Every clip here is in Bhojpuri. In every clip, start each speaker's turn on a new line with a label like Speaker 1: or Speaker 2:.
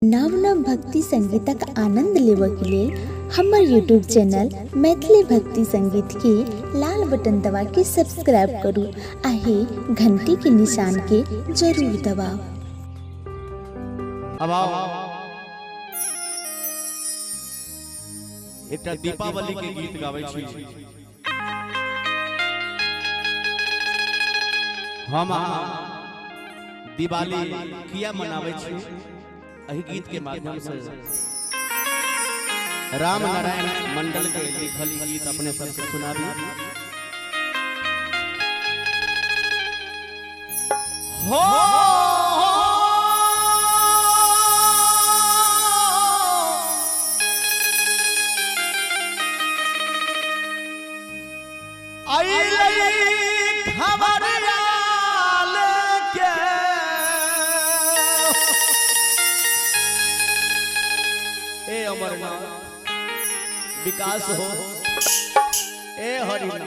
Speaker 1: नव नव भक्ति संगीतक आनंद लेबऽ के लेल हमर यूट्यूब चैनल मैथिली भक्ति संगीत के लाल बटन दबा के सब्सक्राइब करू आ घंटी के निशान के जरूर दबाऊ।
Speaker 2: अब आओ एकटा दीपावली के गीत गाबै छी। हम दिवाली किया मनाबै छी? एही गीत के माध्यम से राम नारायण मंडल के लिखल गीत अपने सबके सुनाबी। हो ए अमरनाथ विकास हो, ए हरिनाथ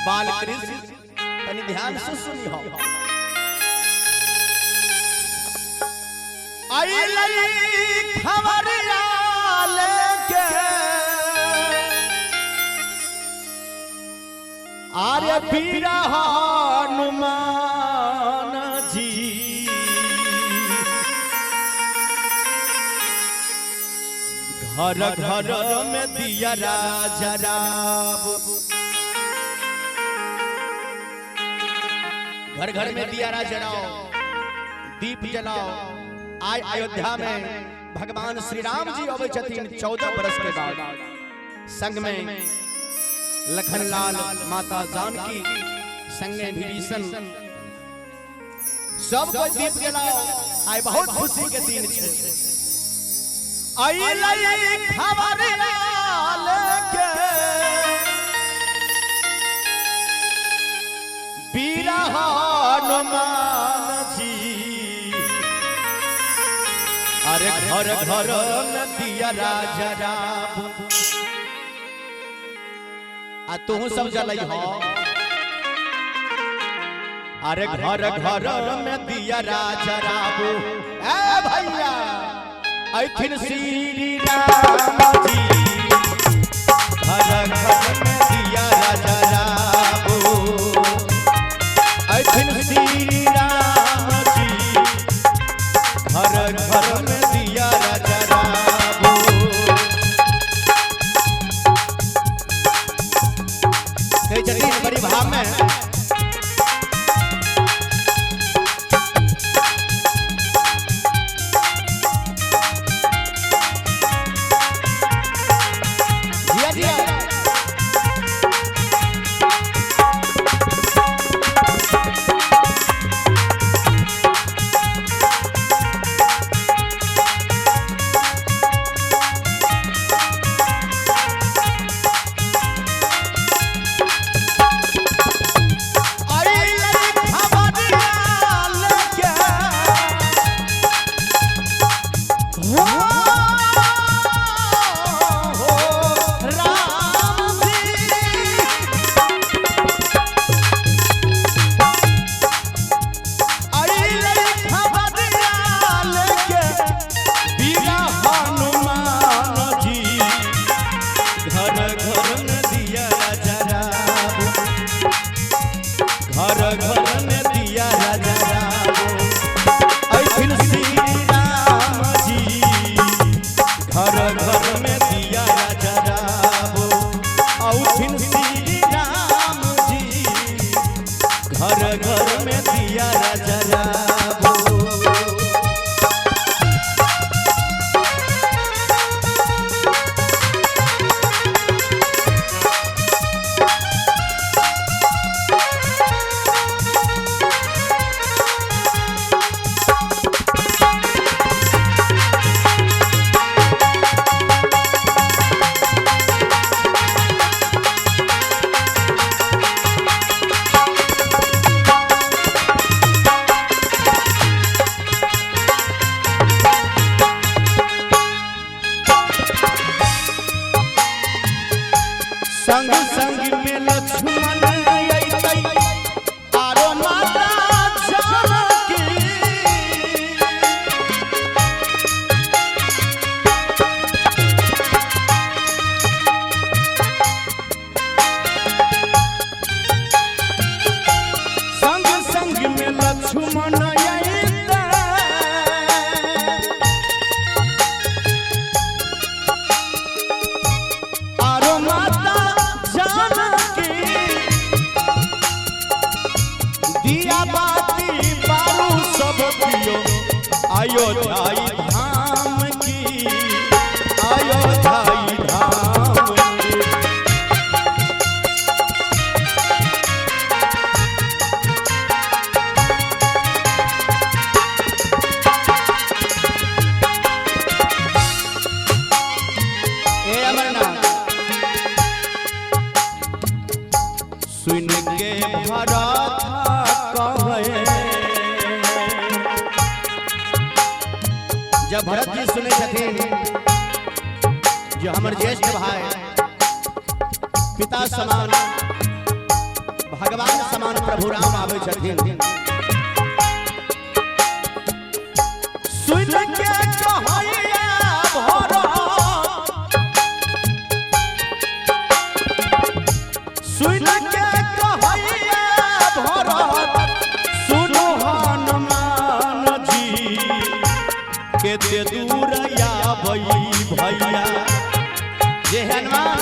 Speaker 2: बालकृष्ण तनि ध्यान से सुनी हो। आर्य पीरा हनुमान जी घर घर में दिया जराब, घर घर में दिया जलाओ, दीप जलाओ। आज अयोध्या में भगवान श्री राम जी अबै छथिन 14 बरस के बाद। संग में लखनलाल, माता जानकी, संगे विभीषण, सब कोई दीप जलाओ। आज बहुत खुशी के दिन है। खबर लेके बीरा हनुमान जी अरे घर घर में दिया जराब। आ तू सब जलई हो। अरे घर घर में दिया जराब। ए भैया ऐथिन श्री राम जी घर घर में दिया जराब। ऐथिन श्री राम जी घर घर में दिया जराब। कई जगह बड़ी भाव में अयोध्याई धाम की, अयोध्याई धाम की। ए अमरनाथ सुन के भरा था कहे, जब भरत जी सुने छथिन जो हमर ज्येष्ठ भाई पिता समान भगवान समान प्रभु राम आवे छथिन, सुन के कहैया भरत, सुन के कहैया भरत, सुनो हनुमान जी केते दूर आबई भैया। जे हनुमान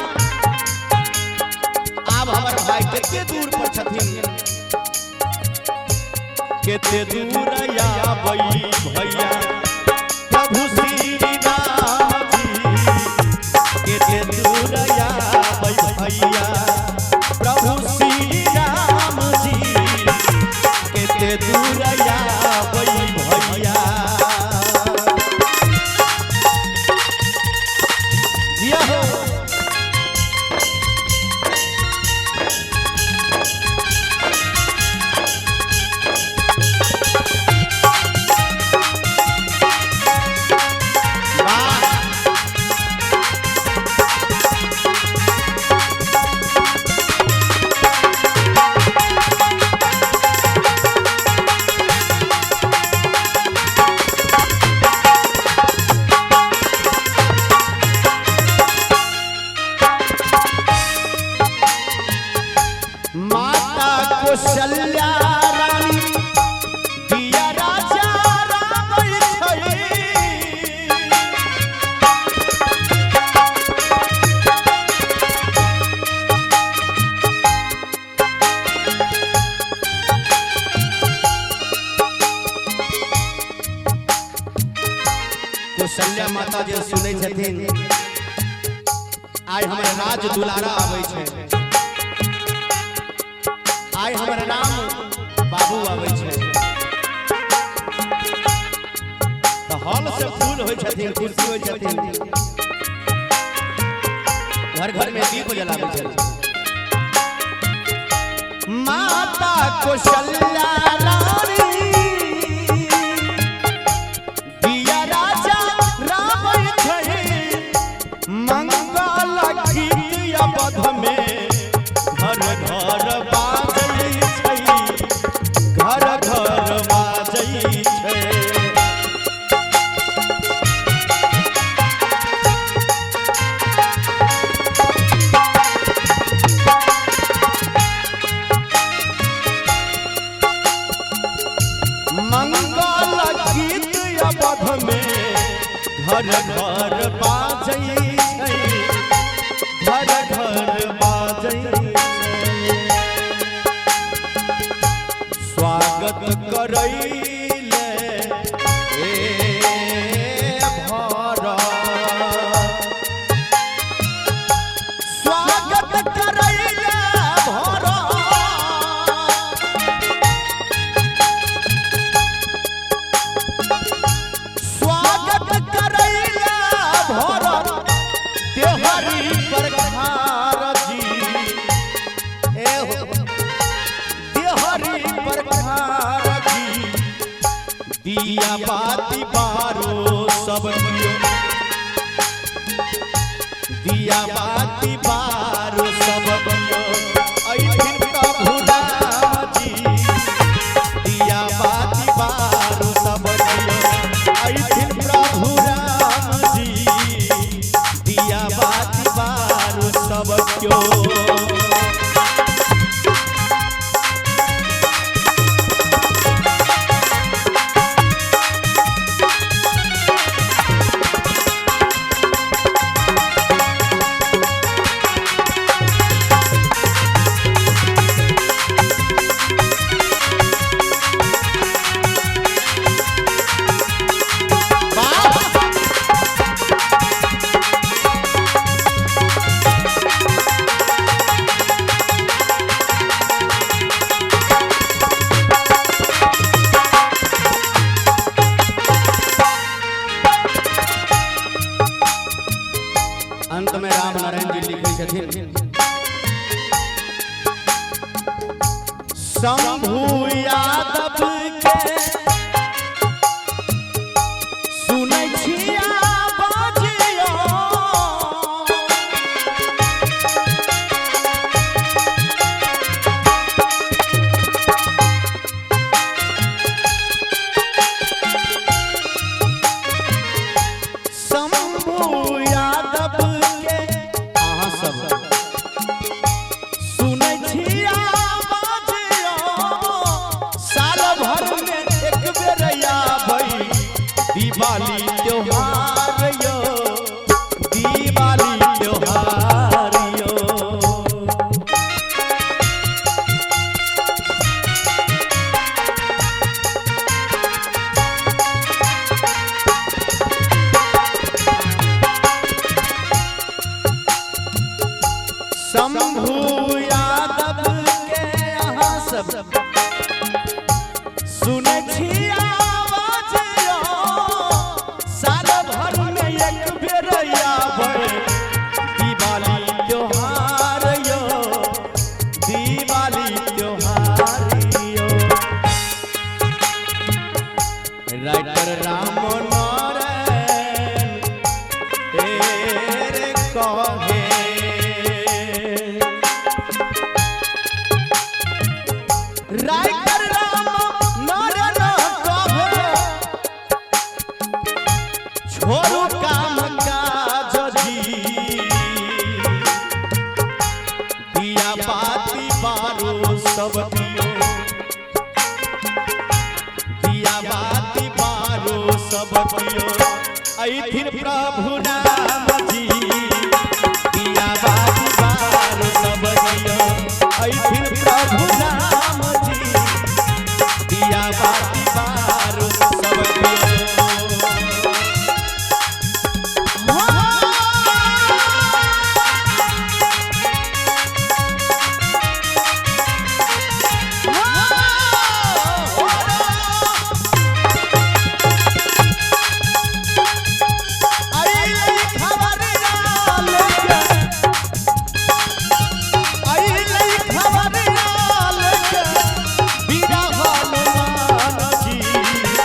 Speaker 2: आब हमर भाई केते दूर पर छथिन, केते दूर आबई भैया। प्रभु श्री राम जी केते दूर आबई भैया, प्रभु श्री राम जी केते दूर आबई भैया। कौशल्या रानी दिया राजा राम छई, कौशल्या माता जे सुनै छथिन आइ हमर राज दुलारा आबै छै, आइ हमर राम बाबू आबै छै। तो हॉल से फूल होइ छथिन, कुर्सी होइ छथिन, घर घर में दीप जलाबै छथिन। माता कौशल्या रानी दिया राजा राम छई, मंगल गीत अवध में घर घर बाजै छै, घर घर बाजै छै। मंगल गीत अवध में घर घर बाजै छै, घर घर बाजै छै। स्वागत करैले ए भरत, स्वागत करैले भरत, स्वागत करैले भरत तेहरी प्रखार जी। ए हो तेहरी प्रखार जी, दिया बाती बारो सब कियो, दिया बाती बारो सब कियो, ऐथिन प्रभु राम जी। दिया बाती बारो सब कियो, ऐथिन प्रभु राम जी। दिया बाती बारो सब कियो। नारायण जी लिखे छथिन शंभु यादव के सुनै छिया बाजियो शंभु यादव के अहाँ सब सुनै छिया दिवाली त्योहार यो दिवाली त्योहार यो शंभु यादव के यहाँ सब सुनै छिया राइटर राम नारायण तेरे कहे राइटर राम नारायण कहे छोड़ो काम काज जी दिया बाती बारो सब दियो दिया बाती बारो सब दियो ऐथिन प्रभु नाम जी दिया बाती बारो सब दियो ऐथिन प्रभु नाम जी दिया बाती बारो सब दियो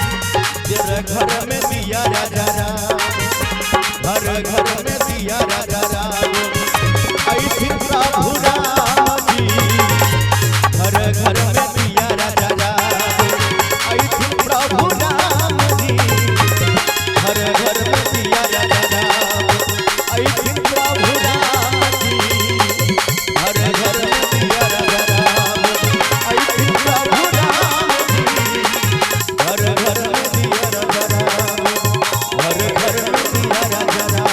Speaker 2: घर में दिया राजा घर में दिया राजा ऐथिन प्रभु राम जी घर में दिया राजा ऐथिन प्रभु राम जी घर में दिया राजा ऐथिन प्रभु राम जी घर में दिया राजा ऐथिन प्रभु राम जी घर में दिया राजा घर में दिया राजा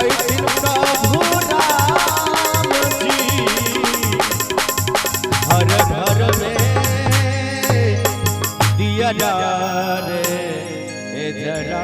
Speaker 2: ऐथिन प्रभु राम जी घर में दिया रे जरा